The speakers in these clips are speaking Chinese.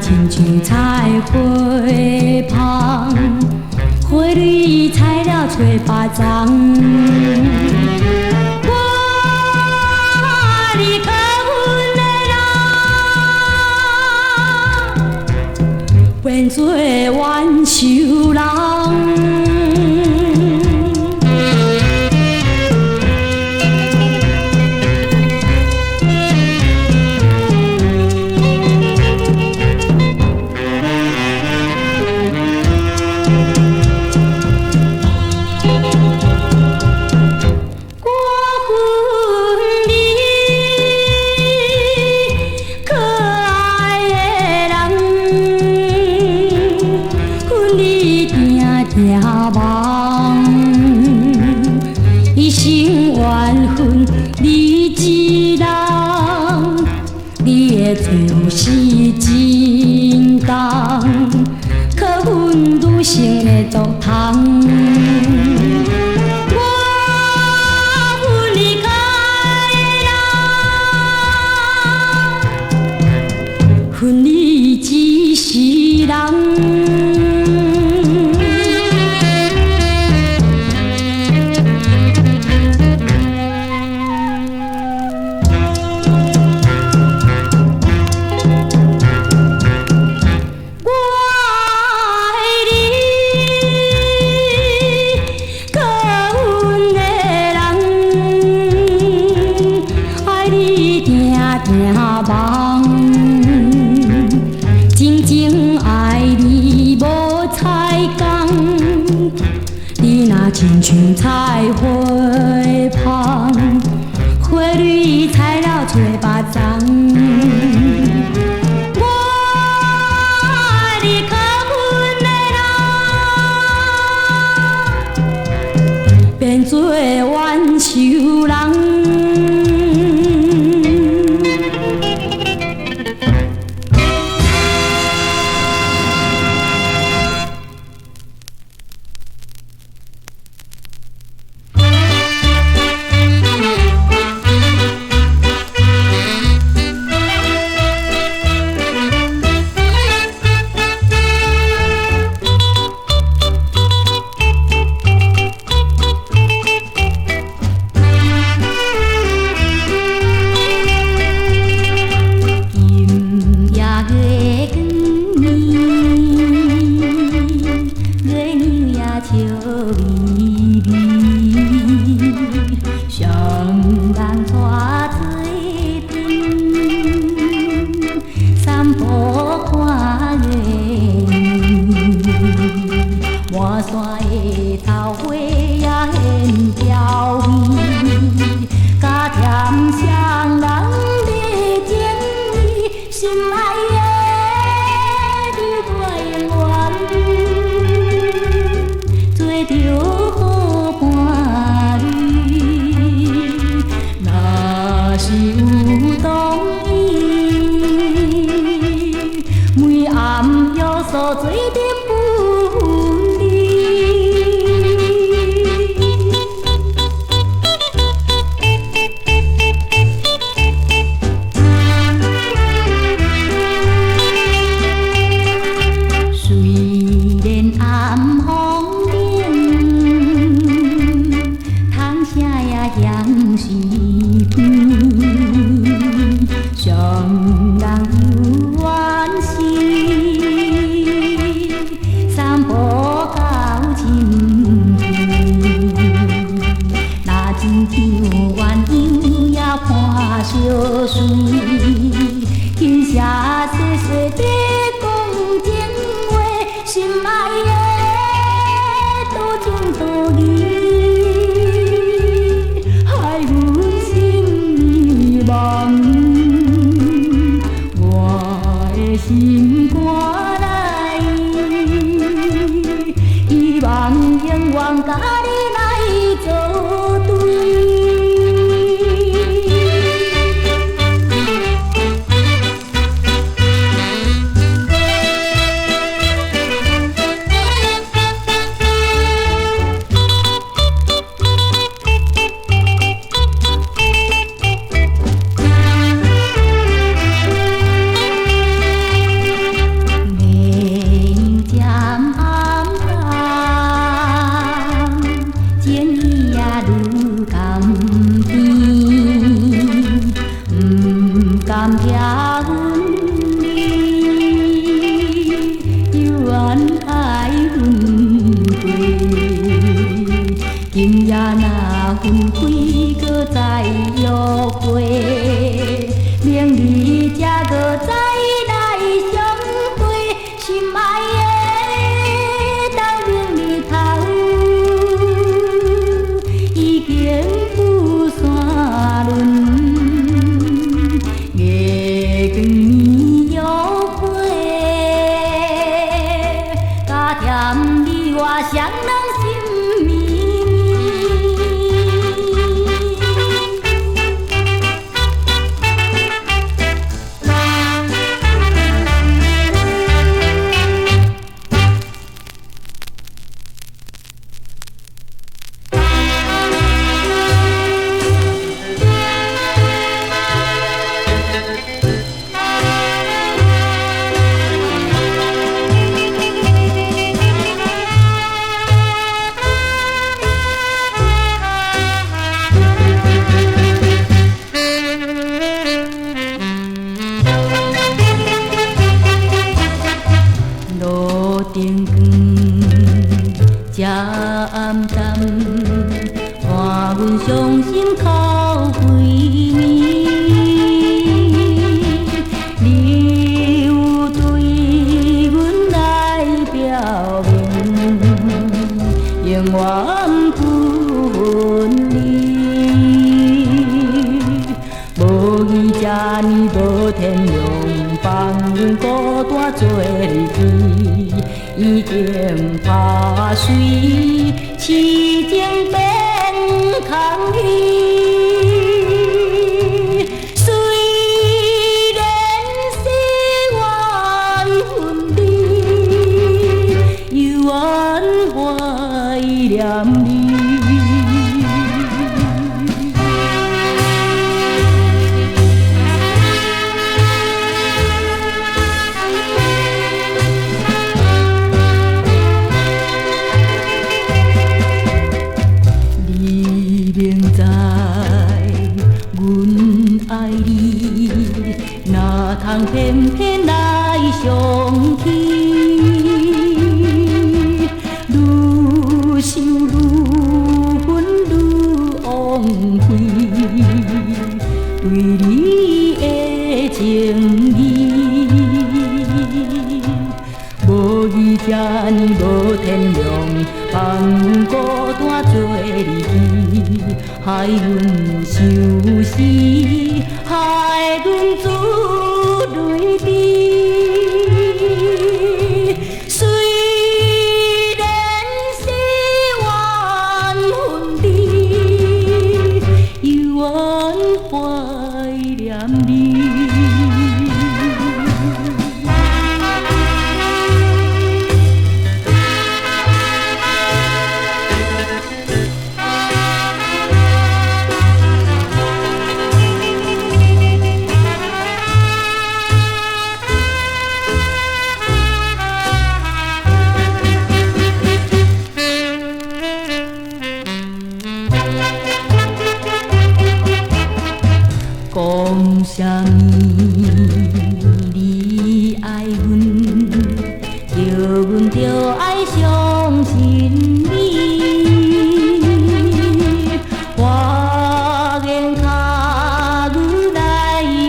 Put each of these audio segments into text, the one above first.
亲像菜花香，花蕊采了找别丛。我离开阮的人，变做怨愁人。一生缘分你一人，你的罪是真重，可阮女性的毒汤。我离开的人，分你一世人。真正爱你无彩工，你若亲像菜花香，花蕊采了找别丛。我离开阮的人，变做怨愁人。满山的桃花也现娇美，甲甜双人的情意，心爱的你我永远做着好伴侣。若是有同意，每暗约所做的。小水，轻声细细地讲情话，心肝来，希望永远甲你来作对。甘听阮你，犹原爱分开，今夜若分开，搁再约会，明日才搁再来相会，心爱的，当明日头已经不山轮。双人心绵灯光才暗淡，看阮伤心哭几暝，你有对阮来表明，永远不分离。无伊这呢无天良，放阮孤单做日记。已经拍碎，痴情变空虚。虽然是缘分离，犹原怀念你。爱你，哪通偏偏来相去？愈想愈恨愈枉费，对你的情意，无伊这呢无天良，放阮孤单做日记，害阮相思。害阮珠泪滴，虽然是缘分离，犹原怀念你。讲啥物？你爱阮，叫阮着爱相信你。花言巧语来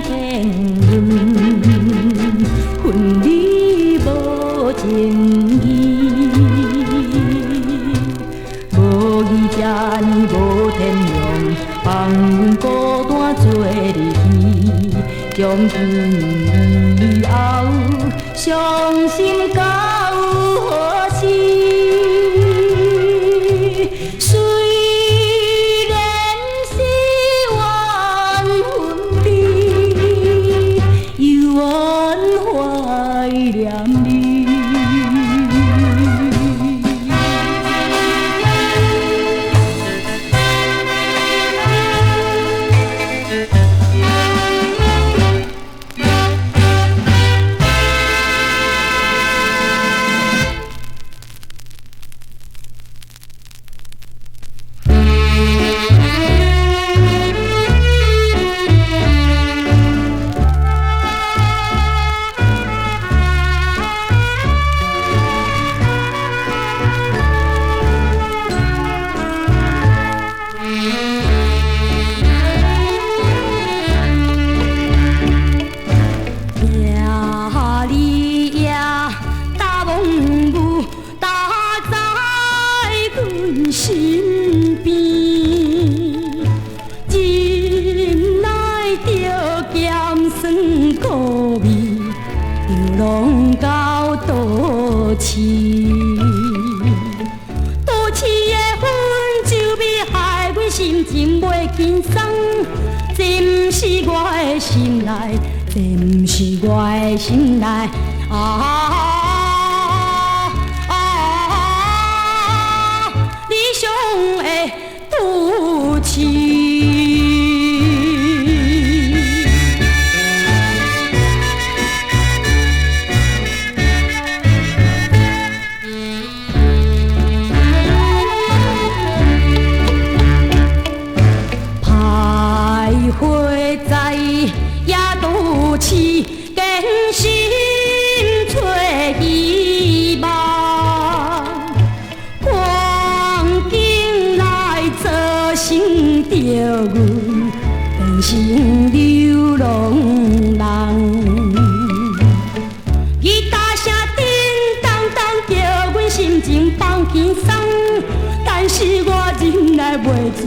骗阮，恨你无情义。无伊这呢无天良，放阮孤单做日记。从今以后。伤心到有何时？虽然是缘分离，犹原怀念你。身边，忍耐着咸酸苦味，流浪到倒市。倒市的粉酒味害阮心情袂轻松，这毋是我的心内，这毋是我的心内啊！赌气，徘徊在夜都市，艰辛找希望。成着阮变成流浪人，吉他声叮当当，叫阮心情放轻松。但是我忍耐袂住，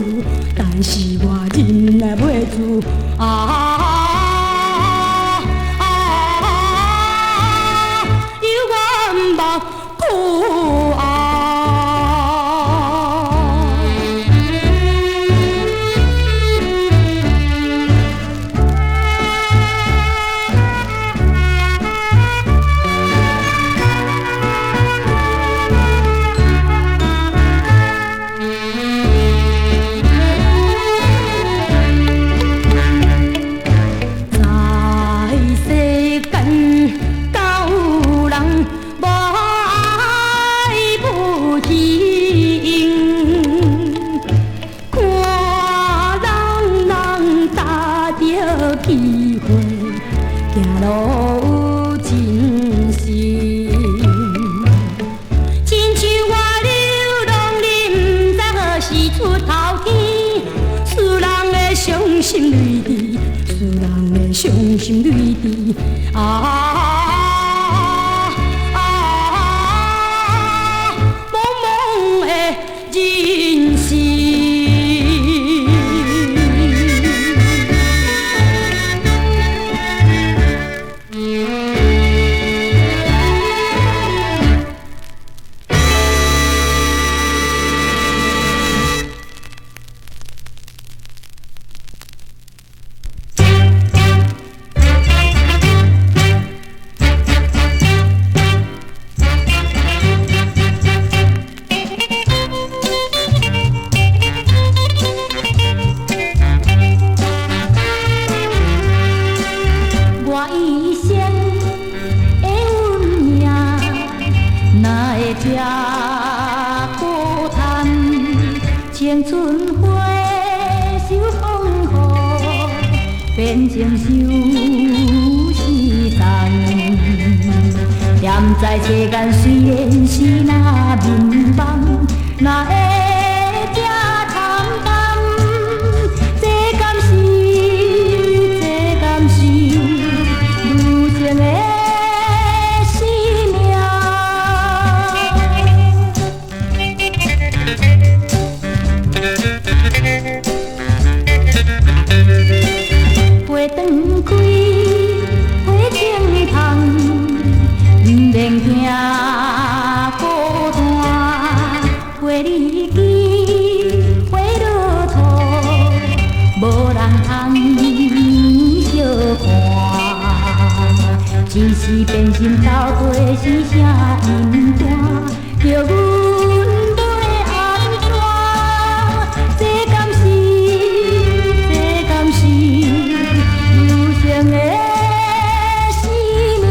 但是我忍耐袂住啊！犹原目苦哀。机会行路有真心，亲像我流浪，你不知何时出头天。使人的伤心泪滴，使人的伤心泪滴啊！茫茫的人生。这孤叹，青春花受风雨，变成相思残。念在世间虽然是那迷茫，哪会这惨淡？这敢是，这敢是女情的。花灯开，花青香，时时变心斗地是啥因端，叫阮要安怎？这敢是有情的生命？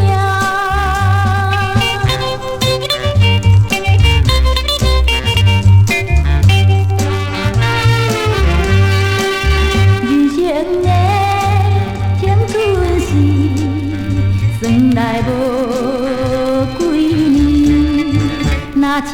人生的青春是算来无几年，若亲